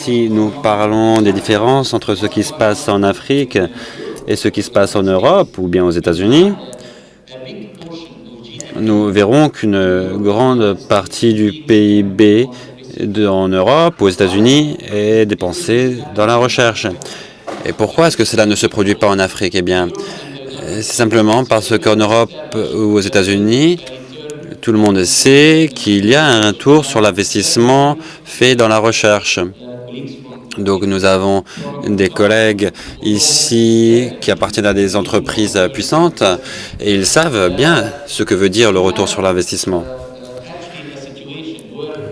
si nous parlons des différences entre ce qui se passe en Afrique et ce qui se passe en Europe ou bien aux États-Unis, nous verrons qu'une grande partie du PIB en Europe ou aux États-Unis est dépensée dans la recherche. Et pourquoi est-ce que cela ne se produit pas en Afrique? Eh bien, c'est simplement parce qu'en Europe ou aux États-Unis, tout le monde sait qu'il y a un retour sur l'investissement fait dans la recherche. Donc nous avons des collègues ici qui appartiennent à des entreprises puissantes et ils savent bien ce que veut dire le retour sur l'investissement.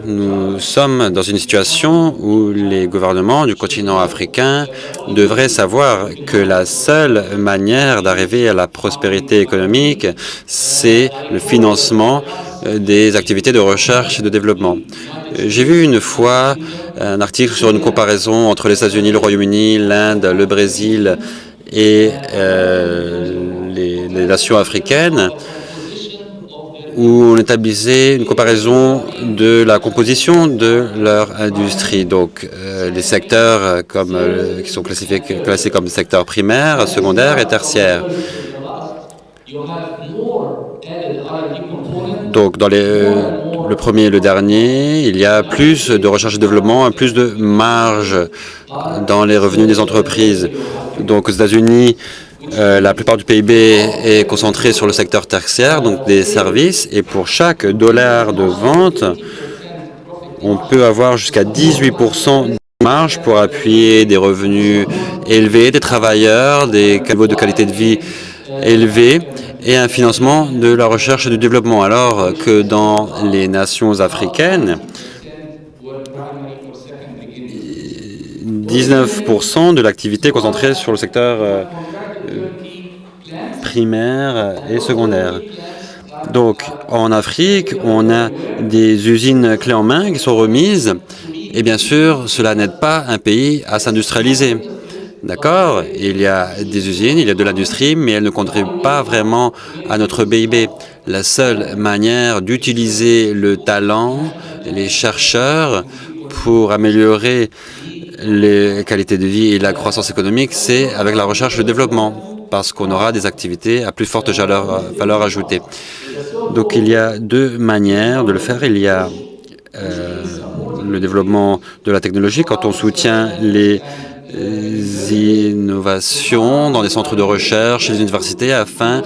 Nous sommes dans une situation où les gouvernements du continent africain devraient savoir que la seule manière d'arriver à la prospérité économique, c'est le financement des activités de recherche et de développement. J'ai vu une fois un article sur une comparaison entre les États-Unis, le Royaume-Uni, l'Inde, le Brésil et les nations africaines, où on établissait une comparaison de la composition de leur industrie. Donc, les secteurs qui sont classés comme secteurs primaires, secondaires et tertiaires. Donc, dans le premier et le dernier, il y a plus de recherche et développement, plus de marge dans les revenus des entreprises. Donc, aux États-Unis, la plupart du PIB est concentré sur le secteur tertiaire, donc des services, et pour chaque dollar de vente, on peut avoir jusqu'à 18% de marge pour appuyer des revenus élevés des travailleurs, des niveaux de qualité de vie élevés et un financement de la recherche et du développement, alors que dans les nations africaines, 19% de l'activité est concentrée sur le secteur primaire et secondaire. Donc, en Afrique, on a des usines clés en main qui sont remises, et bien sûr, cela n'aide pas un pays à s'industrialiser. D'accord? Il y a des usines, il y a de l'industrie, mais elles ne contribuent pas vraiment à notre PIB. La seule manière d'utiliser le talent, les chercheurs, pour améliorer les qualités de vie et la croissance économique, c'est avec la recherche et le développement, parce qu'on aura des activités à plus forte valeur ajoutée. Donc, il y a deux manières de le faire. Il y a le développement de la technologie, quand on soutient les innovations dans des centres de recherche, les universités, afin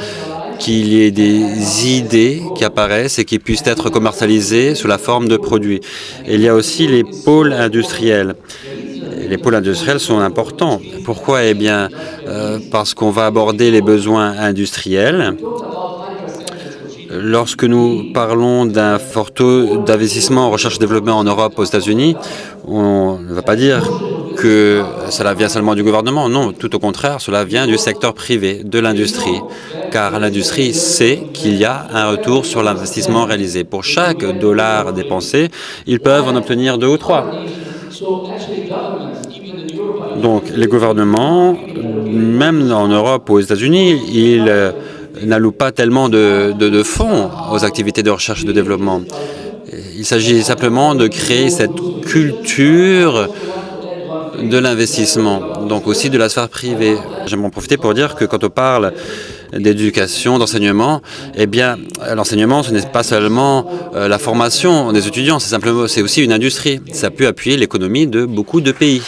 qu'il y ait des idées qui apparaissent et qui puissent être commercialisées sous la forme de produits. Et il y a aussi les pôles industriels. Les pôles industriels sont importants. Pourquoi? Eh bien, parce qu'on va aborder les besoins industriels. Lorsque nous parlons d'un fort taux d'investissement en recherche et développement en Europe, aux États-Unis, on ne va pas dire que cela vient seulement du gouvernement. Non, tout au contraire, cela vient du secteur privé, de l'industrie, car l'industrie sait qu'il y a un retour sur l'investissement réalisé. Pour chaque dollar dépensé, ils peuvent en obtenir 2 ou 3. Donc, les gouvernements, même en Europe ou aux États-Unis, ils n'allouent pas tellement de fonds aux activités de recherche et de développement. Il s'agit simplement de créer cette culture de l'investissement, donc aussi de la sphère privée. J'aimerais en profiter pour dire que quand on parle d'éducation, d'enseignement, eh bien, l'enseignement, ce n'est pas seulement la formation des étudiants, c'est aussi une industrie. Ça peut appuyer l'économie de beaucoup de pays.